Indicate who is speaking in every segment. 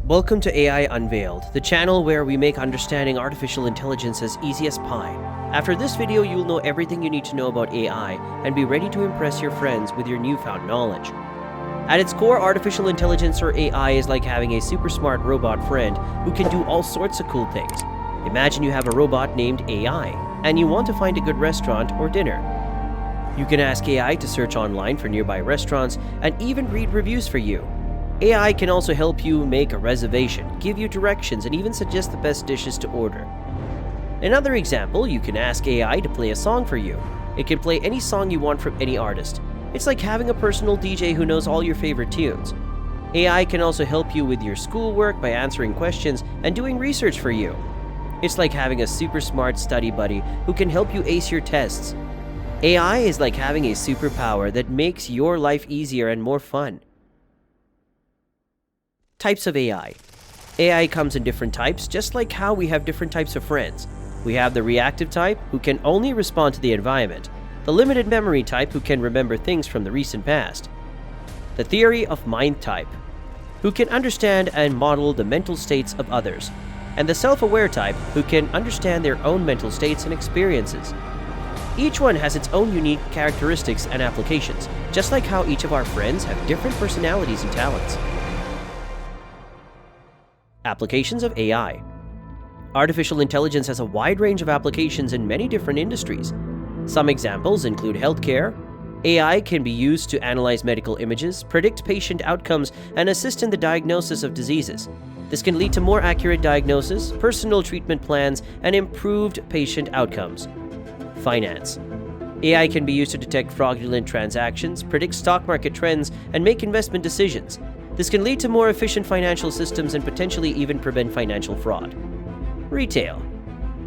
Speaker 1: Welcome to AI Unveiled, the channel where we make understanding artificial intelligence as easy as pie. After this video, you'll know everything you need to know about AI and be ready to impress your friends with your newfound knowledge. At its core, artificial intelligence or AI is like having a super smart robot friend who can do all sorts of cool things. Imagine you have a robot named AI, and you want to find a good restaurant or dinner. You can ask AI to search online for nearby restaurants and even read reviews for you. AI can also help you make a reservation, give you directions, and even suggest the best dishes to order. Another example, you can ask AI to play a song for you. It can play any song you want from any artist. It's like having a personal DJ who knows all your favorite tunes. AI can also help you with your schoolwork by answering questions and doing research for you. It's like having a super smart study buddy who can help you ace your tests. AI is like having a superpower that makes your life easier and more fun. Types of AI. AI comes in different types, just like how we have different types of friends. We have the reactive type, who can only respond to the environment, the limited memory type, who can remember things from the recent past, the theory of mind type, who can understand and model the mental states of others, and the self-aware type, who can understand their own mental states and experiences. Each one has its own unique characteristics and applications, just like how each of our friends have different personalities and talents. Applications of AI. Artificial intelligence has a wide range of applications in many different industries. Some examples include healthcare. AI can be used to analyze medical images, predict patient outcomes, and assist in the diagnosis of diseases. This can lead to more accurate diagnosis, personal treatment plans, and improved patient outcomes. Finance. AI can be used to detect fraudulent transactions, predict stock market trends, and make investment decisions. This can lead to more efficient financial systems and potentially even prevent financial fraud. Retail.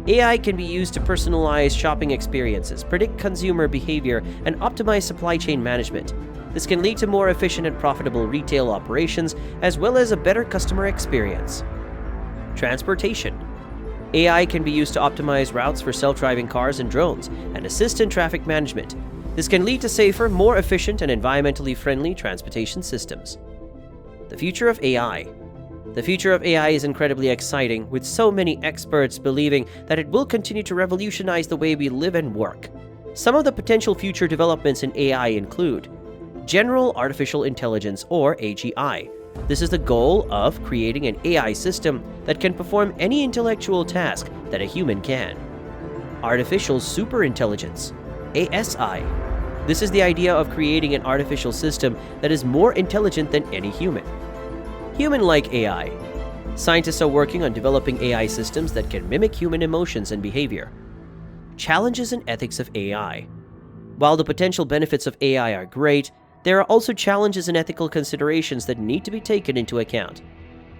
Speaker 1: AI can be used to personalize shopping experiences, predict consumer behavior, and optimize supply chain management. This can lead to more efficient and profitable retail operations, as well as a better customer experience. Transportation. AI can be used to optimize routes for self-driving cars and drones, and assist in traffic management. This can lead to safer, more efficient, and environmentally friendly transportation systems. The future of AI. The future of AI is incredibly exciting, with so many experts believing that it will continue to revolutionize the way we live and work. Some of the potential future developments in AI include General Artificial Intelligence, or AGI. This is the goal of creating an AI system that can perform any intellectual task that a human can. Artificial Superintelligence, ASI. This is the idea of creating an artificial system that is more intelligent than any human. Human-like AI. Scientists are working on developing AI systems that can mimic human emotions and behavior. Challenges and ethics of AI. While the potential benefits of AI are great, there are also challenges and ethical considerations that need to be taken into account.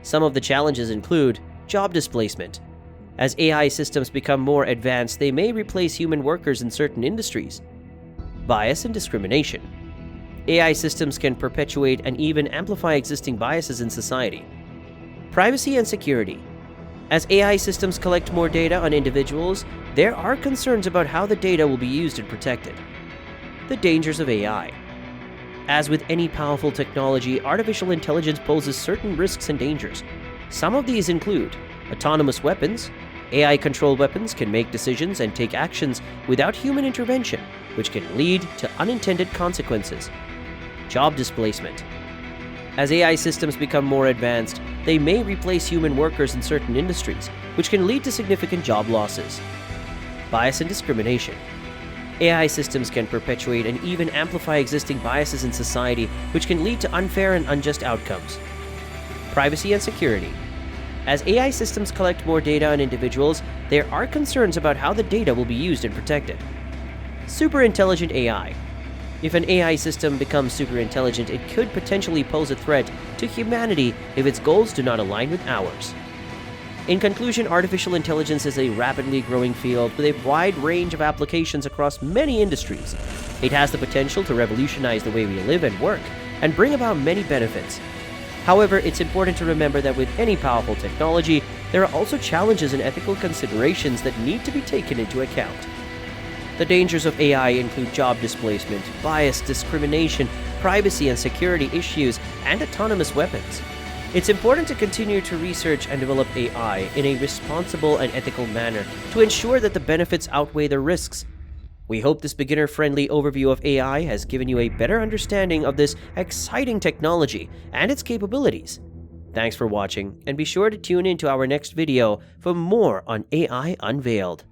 Speaker 1: Some of the challenges include job displacement. As AI systems become more advanced, they may replace human workers in certain industries. Bias and discrimination. AI systems can perpetuate and even amplify existing biases in society. Privacy and security. As AI systems collect more data on individuals, there are concerns about how the data will be used and protected. The dangers of AI. As with any powerful technology, artificial intelligence poses certain risks and dangers. Some of these include autonomous weapons. AI-controlled weapons can make decisions and take actions without human intervention, which can lead to unintended consequences. Job displacement. As AI systems become more advanced, they may replace human workers in certain industries, which can lead to significant job losses. Bias and discrimination. AI systems can perpetuate and even amplify existing biases in society, which can lead to unfair and unjust outcomes. Privacy and security. As AI systems collect more data on individuals, there are concerns about how the data will be used and protected. Superintelligent AI. If an AI system becomes superintelligent, it could potentially pose a threat to humanity if its goals do not align with ours. In conclusion, artificial intelligence is a rapidly growing field with a wide range of applications across many industries. It has the potential to revolutionize the way we live and work, and bring about many benefits. However, it's important to remember that with any powerful technology, there are also challenges and ethical considerations that need to be taken into account. The dangers of AI include job displacement, bias, discrimination, privacy and security issues, and autonomous weapons. It's important to continue to research and develop AI in a responsible and ethical manner to ensure that the benefits outweigh the risks. We hope this beginner-friendly overview of AI has given you a better understanding of this exciting technology and its capabilities. Thanks for watching, and be sure to tune in to our next video for more on AI Unveiled.